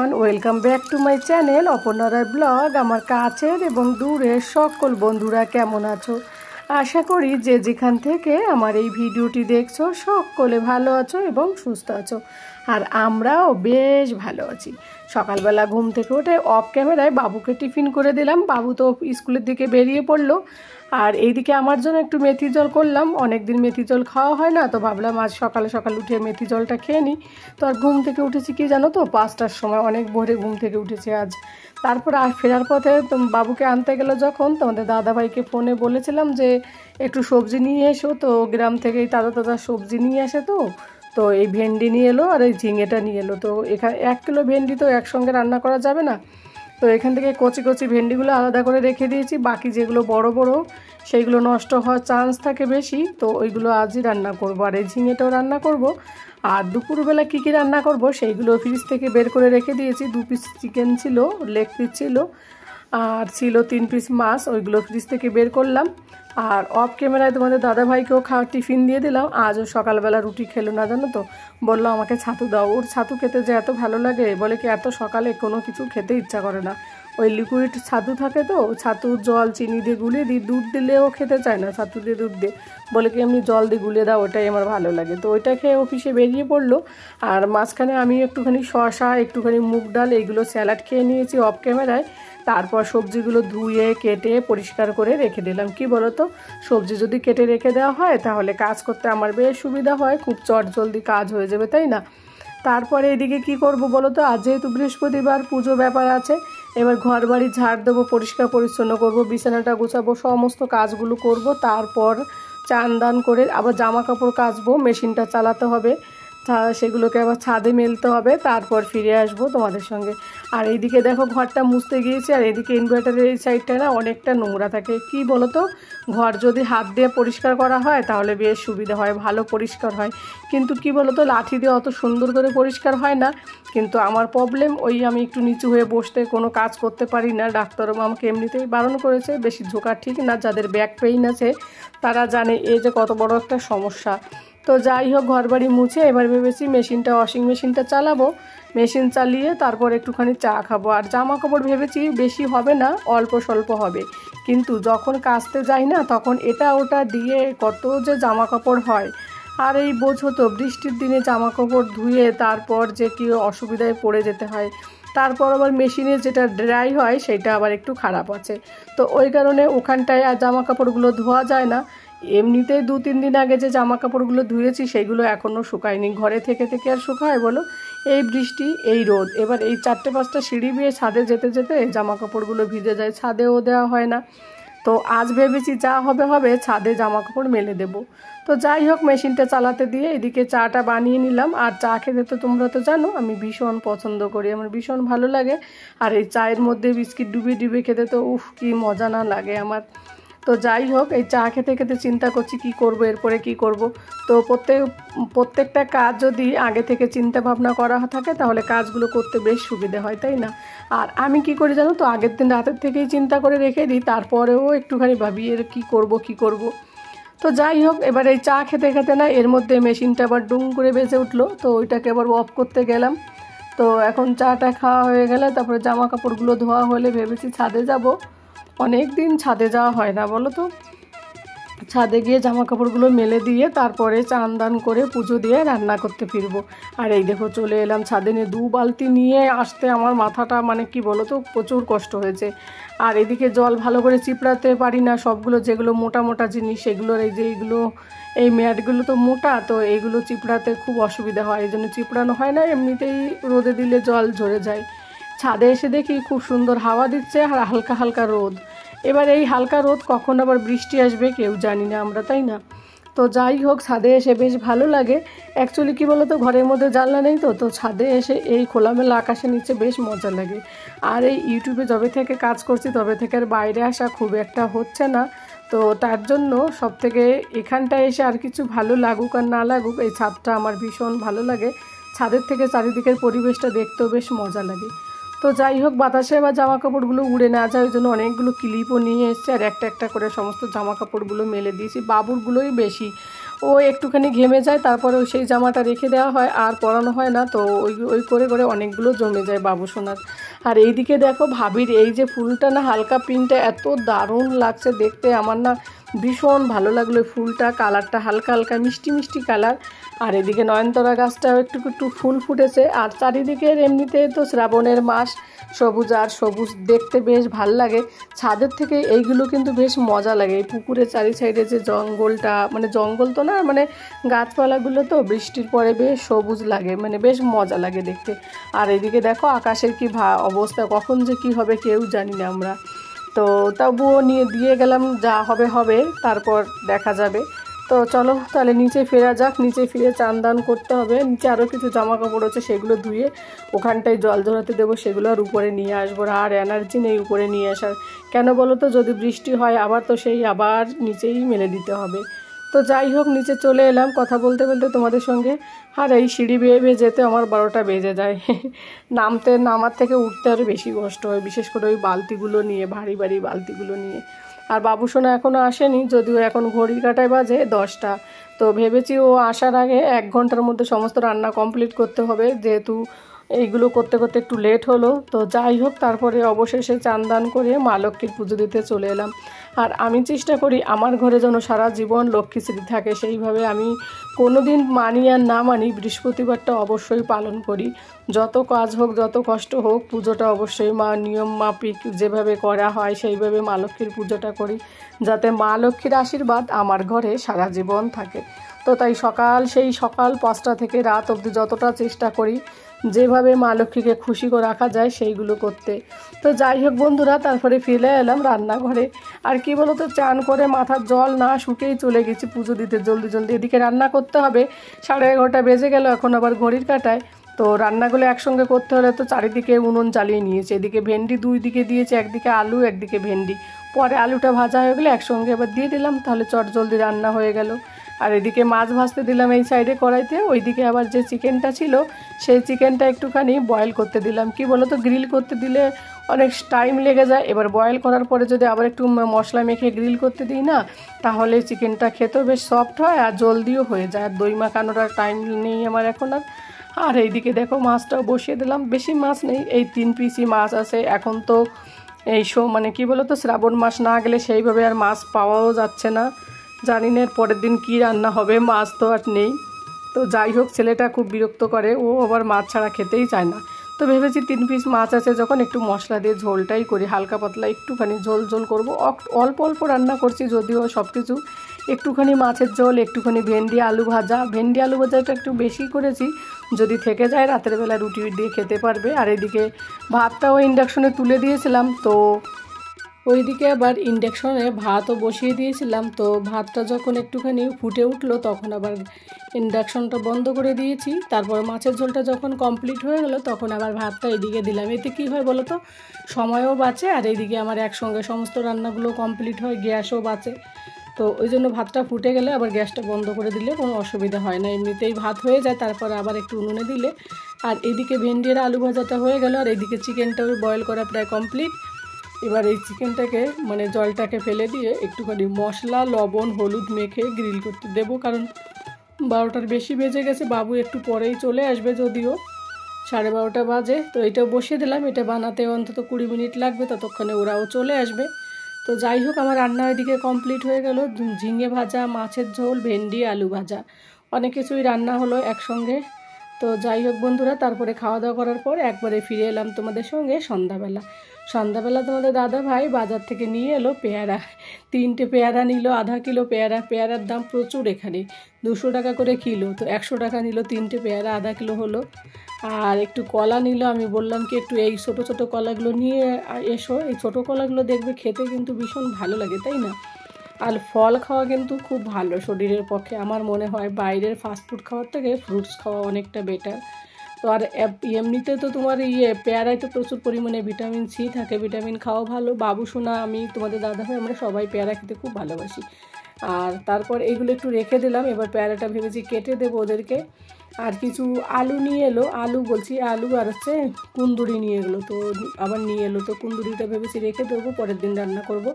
Everyone, welcome back to my channel Aparna Roy blog. আমার কাছের এবং দূরের সকল বন্ধুরা কেমন আছো? আশা করি যে যেখান থেকে আমার এই ভিডিওটি দেখছো সকলে ভালো আছো এবং সুস্থ আছো। আর আমরাও বেশ ভালো আছি। সকালবেলা ঘুম থেকে উঠে অফ ক্যামেরায় বাবুকে টিফিন করে দিলাম। বাবু তো স্কুলের দিকে বেরিয়ে পড়লো। আর এইদিকে আমার জন্য একটু মেথি জল করলাম। অনেক দিন মেথি জল খাওয়া হয় না, তো ভাবলাম আজ সকালে সকাল উঠে মেথি জলটা খেয়ে নিই। তো আর ঘুম থেকে উঠেছি কি জানো তো, 5টার সময়, অনেক ভোরে ঘুম থেকে উঠেছি আজ। তারপর আর ফেরার পথে বাবুকে আনতে গেল যখন, তোমাদের দাদাভাইকে ফোনে বলেছিলাম যে একটু সবজি নিয়ে এসো। তো গ্রাম থেকেই তাজা তাজা সবজি নিয়ে আসে। তো এই ভেন্ডি নিয়ে এলো আর এই ঝিঙেটা নিয়ে এলো। তো এখানে 1 কিলো ভেন্ডি তো একসঙ্গে রান্না করা যাবে না, তো এখান থেকে কচি কচি ভেন্ডিগুলো আলাদা করে রেখে দিয়েছি। বাকি যেগুলো বড় বড় সেইগুলো নষ্ট হওয়ার চান্স থাকে বেশি, তো ওইগুলো আজই রান্না করব। আর এই ঝিঙেটাও রান্না করব। আর দুপুরবেলা কী কী রান্না করব সেইগুলো ফ্রিজ থেকে বের করে রেখে দিয়েছি। 2 পিস চিকেন ছিল, লেগ পিস ছিল, আর ছিল 3 পিস মাছ, ওইগুলো ফ্রিজ থেকে বের করলাম। আর অফ ক্যামেরায় তোমাদের দাদাভাইকেও টিফিন দিয়ে দিলাম। আজও সকালবেলা রুটি খেলো না, জানো তো, বললো আমাকে ছাতু দাও। ওর ছাতু খেতে যে এত ভালো লাগে, বলে কি এত সকালে কোনো কিছু খেতে ইচ্ছা করে না। ওই লিকুইড ছাতু থাকে, তো ছাতু জল চিনি দিয়ে গুলিয়ে দিই, দুধ দিলেও খেতে চায় না, ছাতু দিয়ে দুধ দিয়ে বলে কি এমনি জল দিয়ে গুলিয়ে দাও, ওটাই আমার ভালো লাগে। তো ওইটা খেয়ে অফিসে বেরিয়ে পড়লো। আর মাঝখানে আমি একটুখানি শসা, একটুখানি মুগ ডাল, এইগুলো স্যালাড খেয়ে নিয়েছি অফ ক্যামেরায়। তারপর সবজিগুলো ধুয়ে কেটে পরিষ্কার করে রেখে দিলাম। কি বলো তো, সবজি যদি কেটে রেখে দেওয়া হয় তাহলে কাজ করতে আমার বেশ সুবিধা হয়, খুব চটজলদি কাজ হয়ে যাবে, তাই না? তারপরে এদিকে কি করব বলো তো, আজ যেহেতু বৃহস্পতিবার, পুজো ব্যাপার আছে। এবার ঘর বাড়ি ঝাড় দেবো, পরিষ্কার পরিচ্ছন্ন করব, বিছানাটা গুছাবো, সমস্ত কাজগুলো করব। তারপর চান দান করে আবার জামা কাপড় কাচবো, মেশিনটা চালাতে হবে, সেগুলোকে আবার ছাদে মেলতে হবে, তারপর ফিরে আসবো তোমাদের সঙ্গে। আর এইদিকে দেখো ঘরটা মুছতে গিয়েছি। আর এদিকে ইনভার্টারের এই সাইডটা না অনেকটা নোংরা থাকে। কি বলো তো, ঘর যদি হাত দিয়ে পরিষ্কার করা হয় তাহলে বেশ সুবিধা হয়, ভালো পরিষ্কার হয়। কিন্তু কি বলো তো, লাঠি দিয়ে অত সুন্দর করে পরিষ্কার হয় না। কিন্তু আমার প্রবলেম ওই, আমি একটু নিচু হয়ে বসতে কোনো কাজ করতে পারি না। ডাক্তারও আমাকে এমনিতেই বারণ করেছে, বেশি ঝোঁকা ঠিক না। যাদের ব্যাক পেইন আছে তারা জানে এই যে কত বড় একটা সমস্যা। তো যাই হোক, ঘর বাড়ি মুছে এবার ভেবেছি মেশিনটা, ওয়াশিং মেশিনটা চালাবো। মেশিন চালিয়ে তারপর একটুখানি চা খাবো। আর জামা কাপড় ভেবেছি বেশি হবে না, অল্প স্বল্প হবে। কিন্তু যখন কাচতে যাই না, তখন এটা ওটা দিয়ে কত যে জামা কাপড় হয়। আর এই বোঝো তো, বৃষ্টির দিনে জামা কাপড় ধুয়ে তারপর যে কি অসুবিধায় পড়ে যেতে হয়। তারপর আবার মেশিনে যেটা ড্রাই হয় সেটা আবার একটু খারাপ আছে। তো ওই কারণে ওখানটায় আর জামা কাপড়গুলো ধোয়া যায় না। এমনিতেই 2-3 দিন আগে যে জামা কাপড়গুলো ধুয়েছি সেইগুলো এখনও শুকায়নি। ঘরে থেকে থেকে আর শুকায় বলো, এই বৃষ্টি এই রোদ। এবার এই 4-5টা সিঁড়ি বেয়ে ছাদে যেতে যেতে জামা কাপড়গুলো ভিজে যায়, ছাদেও দেওয়া হয় না। তো আজ ভেবেছি যা হবে হবে, ছাদে জামা কাপড় মেলে দেবো। তো যাই হোক, মেশিনটা চালাতে দিয়ে এদিকে চাটা বানিয়ে নিলাম। আর চা খেতে তো তোমরা তো জানো আমি ভীষণ পছন্দ করি, আমার ভীষণ ভালো লাগে। আর এই চায়ের মধ্যে বিস্কিট ডুবিয়ে ডুবিয়ে খেতে তো উফ কি মজা না লাগে আমার। তো যাই হোক, এই চা খেতে খেতে চিন্তা করছি কি করব, এরপরে কি করব। তো প্রত্যেকটা কাজ যদি আগে থেকে চিন্তা ভাবনা করা থাকে তাহলে কাজগুলো করতে বেশ সুবিধা হয়, তাই না? আর আমি কি করি জানো তো, আগের দিন রাতের থেকেই চিন্তা করে রেখে দিই, তারপরেও একটুখানি ভাবি এর কি করব। তো যাই হোক, এবার এই চা খেতে খেতে না এর মধ্যে মেশিনটা আবার ডুং করে বেজে উঠলো। তো ওইটাকে আবার অফ করতে গেলাম। তো এখন চাটা খাওয়া হয়ে গেলে তারপরে জামা কাপড়গুলো ধোয়া হলে ভেবেছি ছাদে যাব। অনেক দিন ছাদে যাওয়া হয় না বলো তো। ছাদে গিয়ে জামা কাপড়গুলো মেলে দিয়ে তারপরে চান দান করে পুজো দিয়ে রান্না করতে ফিরবো। আর এই দেখো চলে এলাম ছাদে। নিয়ে 2 বালতি নিয়ে আসতে আমার মাথাটা মানে কি বলো তো, প্রচুর কষ্ট হয়েছে। আর এদিকে জল ভালো করে চিপড়াতে পারি না, সবগুলো যেগুলো মোটা মোটা জিনিস সেগুলোর এই যে এই ম্যাটগুলো তো মোটা, তো এইগুলো চিপড়াতে খুব অসুবিধা হয়, এই জন্য চিপড়ানো হয় না। এমনিতেই রোদে দিলে জল ঝরে যায়। ছাদে এসে দেখি খুব সুন্দর হাওয়া দিচ্ছে আর হালকা হালকা রোদ। এবার এই হালকা রোদ কখন আবার বৃষ্টি আসবে কেউ জানি না আমরা, তাই না? তো যাই হোক, ছাদে এসে বেশ ভালো লাগে। অ্যাকচুয়ালি কী বলো তো, ঘরের মধ্যে জানলা নেই, তো ছাদে এসে এই খোলামেলা আকাশের নিচে বেশ মজা লাগে। আর এই ইউটিউবে যবে থেকে কাজ করছি তবে থেকে আর বাইরে আসা খুব একটা হচ্ছে না। তো তার জন্য সবথেকে এখানটায় এসে আর কিছু ভালো লাগুক আর না লাগুক, এই ছাদটা আমার ভীষণ ভালো লাগে। ছাদের থেকে চারিদিকের পরিবেশটা দেখতেও বেশ মজা লাগে। তো যাই হোক, বাতাসে বা জামা কাপড়গুলো উড়ে না যায় ওই জন্য অনেকগুলো ক্লিপও নিয়ে এসেছি। আর একটা একটা করে সমস্ত জামা কাপড়গুলো মেলে দিয়েছি, বাবুরগুলোই বেশি। ও একটুখানি ঘেমে যায়, তারপরে সেই জামাটা রেখে দেওয়া হয় আর পরানো হয় না, তো ওই ওই করে করে অনেকগুলো জমে যায় বাবু সোনার। আর এইদিকে দেখো ভাবির এই যে ফুলটা না হালকা পিঙ্কটা এত দারুণ লাগছে দেখতে, আমার না ভীষণ ভালো লাগলো ফুলটা, কালারটা হালকা হালকা মিষ্টি মিষ্টি কালার। আর এদিকে নয়নতারা গাছটাও একটু একটু ফুল ফুটেছে। আর চারিদিকের এমনিতে তো শ্রাবণের মাস, সবুজ আর সবুজ দেখতে বেশ ভাল লাগে। ছাদের থেকে এইগুলো কিন্তু বেশ মজা লাগে, এই পুকুরের চারি সাইডে যে জঙ্গলটা, মানে জঙ্গল তো না মানে গাছপালাগুলো তো বৃষ্টির পরে বেশ সবুজ লাগে, মানে বেশ মজা লাগে দেখতে। আর এদিকে দেখো আকাশের কি অবস্থা, কখন যে কি হবে কেউ জানি না আমরা। তো তবুও নিয়ে দিয়ে গেলাম, যা হবে হবে, তারপর দেখা যাবে। তো চলো তাহলে নিচে ফেরা যাক, নিচে ফিরে চান দান করতে হবে। নিচে আরও কিছু জামা কাপড় আছে, সেগুলো ধুয়ে ওখানটায় জল ঝরাতে দেবো, সেগুলো আর উপরে নিয়ে আসবো। আর এনার্জি নেই উপরে নিয়ে আসার, কেন বলো তো, যদি বৃষ্টি হয় আবার তো সেই আবার নিচেই মেলে দিতে হবে। তো যাই হোক নিচে চলে এলাম কথা বলতে বলতে তোমাদের সঙ্গে। আর এই সিঁড়ি বেয়ে বেয়ে যেতে আমার 12টা বেজে যায়। নামার থেকে উঠতে আরও বেশি কষ্ট হয়, বিশেষ করে ওই বালতিগুলো নিয়ে, ভারী ভারী বালতিগুলো নিয়ে। আর বাবু সোনা এখনও আসেনি, যদিও এখন ঘড়ির কাঁটায় বাজে 10টা। তো ভেবেছি ও আসার আগে 1 ঘন্টার মধ্যে সমস্ত রান্না কমপ্লিট করতে হবে, যেহেতু এইগুলো করতে করতে একটু লেট হলো। তো যাই হোক তারপরে অবশেষে চান দান করে মা লক্ষ্মীর পুজো দিতে চলে এলাম। আর আমি চেষ্টা করি আমার ঘরে যেন সারা জীবন লক্ষ্মীশ্রী থাকে, সেইভাবে আমি কোনো দিন মানি আর না মানি বৃহস্পতিবারটা অবশ্যই পালন করি। যত কাজ হোক যত কষ্ট হোক পুজোটা অবশ্যই নিয়ম মাফিক যেভাবে করা হয় সেইভাবে মা লক্ষ্মীর পুজোটা করি, যাতে মা লক্ষ্মীর আশীর্বাদ আমার ঘরে সারা জীবন থাকে। তো তাই সেই সকাল 5টা থেকে রাত অবধি যতটা চেষ্টা করি যেভাবে মা লক্ষ্মীকে খুশি করে রাখা যায় সেইগুলো করতে। তো যাই হোক বন্ধুরা, তারপরে ফিরে এলাম রান্নাঘরে। আর কি বলো তো, চান করে মাথার জল না শুকেই চলে গেছি পুজো দিতে জলদি জলদি। এদিকে রান্না করতে হবে, 11:30 বেজে গেল এখন আবার ঘড়ির কাঁটায়। তো রান্নাগুলো একসঙ্গে করতে হলে তো চারিদিকে উনুন জ্বালিয়ে নিয়েছে। এদিকে ভেন্ডি 2 দিকে দিয়েছে, একদিকে আলু একদিকে ভেন্ডি। পরে আলুটা ভাজা হয়ে গেলে একসঙ্গে এবার দিয়ে দিলাম, তাহলে চট জলদি রান্না হয়ে গেল। আর এদিকে মাছ ভাজতে দিলাম এই সাইডে কড়াইতে, ওইদিকে আবার যে চিকেনটা ছিল সেই চিকেনটা একটুখানি বয়েল করতে দিলাম। কি বলো তো, গ্রিল করতে দিলে অনেক টাইম লেগে যায়, এবার বয়েল করার পরে যদি আবার একটু মশলা মেখে গ্রিল করতে দিই না, তাহলে চিকেনটা খেতেও বেশ সফট হয় আর জলদিও হয়ে যায়। আর দই মাখানোর আর টাইম নেই আমার এখন আর এইদিকে দেখো মাছটাও বসিয়ে দিলাম, বেশি মাছ নেই, এই 3 পিসই মাছ আছে। এখন তো এই মানে কি বলো তো, শ্রাবণ মাস না গেলে সেইভাবে আর মাছ পাওয়াও যাচ্ছে না, জানি না পরের দিন কী রান্না হবে, মাছ তো আর নেই। তো যাই হোক ছেলেটা খুব বিরক্ত করে, ও আবার মাছ ছাড়া খেতেই চায় না। তো ভেবেছি 3 পিস মাছ আছে যখন একটু মশলা দিয়ে ঝোলটাই করি, হালকা পাতলা একটুখানি ঝোল ঝোল করবো। অল্প অল্প রান্না করছি যদিও সব কিছু, একটুখানি মাছের ঝোল, একটুখানি ভেন্ডি আলু ভাজাটা একটু বেশি করেছি, যদি থেকে যায় রাতের বেলা রুটি দিয়ে খেতে পারবে। আর এদিকে ভাতটাও ইন্ডাকশনে তুলে দিয়েছিলাম, তো ওইদিকে আবার ইন্ডাকশনে ভাতও বসিয়ে দিয়েছিলাম। তো ভাতটা যখন একটুখানি ফুটে উঠলো তখন আবার ইন্ডাকশনটা বন্ধ করে দিয়েছি। তারপর মাছের ঝোলটা যখন কমপ্লিট হয়ে গেল তখন আবার ভাতটা এদিকে দিলাম। এতে কী হয় বলো তো, সময়ও বাঁচে আর এইদিকে আমার একসঙ্গে সমস্ত রান্নাগুলো কমপ্লিট হয়, গ্যাসও বাঁচে। তো ওই জন্য ভাতটা ফুটে গেলে আবার গ্যাসটা বন্ধ করে দিলে কোনো অসুবিধা হয় না, এমনিতেই ভাত হয়ে যায়, তারপরে আবার একটু উনুনে দিলে। আর এদিকে ভেন্ডি আর আলু ভাজাটা হয়ে গেল, আর এইদিকে চিকেনটাও বয়েল করা প্রায় কমপ্লিট। এবার এই চিকেনটাকে মানে জলটাকে ফেলে দিয়ে একটুখানি মশলা লবণ হলুদ মেখে গ্রিল করতে দেবো, কারণ 12টার বেশি বেজে গেছে, বাবু একটু পরেই চলে আসবে, যদিও 12:30 বাজে। তো এটা বসিয়ে দিলাম, এটা বানাতে অন্তত 20 মিনিট লাগবে, ততক্ষণে ওরাও চলে আসবে। তো যাই হোক আমার রান্না ওইদিকে কমপ্লিট হয়ে গেল, ঝিঙে ভাজা, মাছের ঝোল, ভেন্ডি আলু ভাজা, অনেক কিছুই রান্না হলো একসঙ্গে। তো যাই হোক বন্ধুরা, তারপরে খাওয়া দাওয়া করার পর একবারে ফিরে এলাম তোমাদের সঙ্গে সন্ধ্যাবেলা তোমাদের দাদা ভাই বাজার থেকে নিয়ে এলো পেয়ারা, 3টে পেয়ারা নিল, আধা কিলো পেয়ারার দাম প্রচুর এখানে, 200 টাকা করে কিলো। তো 100 টাকা নিল 3টে পেয়ারা, আধা কিলো হলো। আর একটু কলা নিল, আমি বললাম কি একটু এই ছোটো ছোটো কলাগুলো নিয়ে এসো, এই ছোটো কলাগুলো দেখবে খেতে কিন্তু ভীষণ ভালো লাগে, তাই না? আর ফল খাওয়া কিন্তু খুব ভালো শরীরের পক্ষে, আমার মনে হয় বাইরের ফাস্টফুড খাওয়ার থেকে ফ্রুটস খাওয়া অনেকটা বেটার। তো আর এমনিতে তো তোমার পেয়ারায় তো প্রচুর পরিমাণে ভিটামিন সি থাকে, ভিটামিন খাওয়া ভালো। বাবু সোনা আমি তোমাদের দাদা ভাই আমরা সবাই পেয়ারা খেতে খুব ভালোবাসি। আর তারপর এইগুলো একটু রেখে দিলাম। এবার পেয়ারাটা ভেবেছি কেটে দেবো ওদেরকে। আর কিছু আলু নিয়ে এলো, আলু আর হচ্ছে কুন্দুরি নিয়ে এলো, তো আবার নিয়ে এলো, তো কুন্দুরিটা ভেবেছি রেখে দেবো, পরের দিন রান্না করব।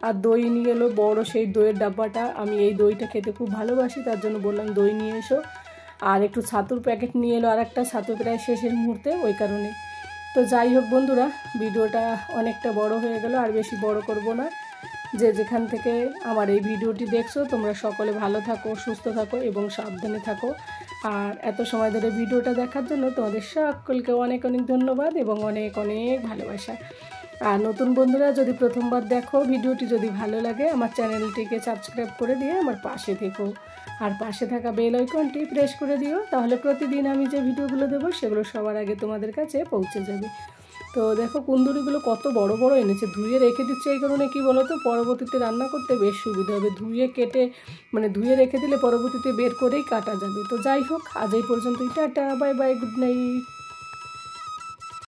আর দই নিয়ে এলো বড় সেই দইয়ের ডাব্বাটা, আমি এই দইটা খেতে খুব ভালোবাসি, তার জন্য বললাম দই নিয়ে এসো। আর একটু ছাতুর প্যাকেট নিয়ে এলো, আর একটা ছাতু প্রায় শেষের মুহূর্তে, ওই কারণে। তো যাই হোক বন্ধুরা, ভিডিওটা অনেকটা বড় হয়ে গেল, আর বেশি বড় করব না। যে যেখান থেকে আমার এই ভিডিওটি দেখছো তোমরা সকলে ভালো থাকো, সুস্থ থাকো এবং সাবধানে থাকো। আর এত সময় ধরে ভিডিওটা দেখার জন্য তোমাদের সকলকে অনেক অনেক ধন্যবাদ এবং অনেক অনেক ভালোবাসা। আর নতুন বন্ধুরা যদি প্রথমবার দেখো ভিডিওটি, যদি ভালো লাগে আমার চ্যানেলটিকে সাবস্ক্রাইব করে দিয়ে আমার পাশে থেকো, আর পাশে থাকা বেল আইকনটি প্রেস করে দিও, তাহলে প্রতিদিন আমি যে ভিডিওগুলো দেবো সেগুলো সবার আগে তোমাদের কাছে পৌঁছে যাবে। তো দেখো কুন্দুরিগুলো কত বড় বড় এনেছে, ধুয়ে রেখে দিচ্ছে এই কারণে, কি বলো তো, পরবর্তীতে রান্না করতে বেশ সুবিধা হবে, ধুয়ে কেটে ধুয়ে রেখে দিলে পরবর্তীতে বের করেই কাটা যাবে। তো যাই হোক, আজ এই পর্যন্তই, tata, bye bye, good night.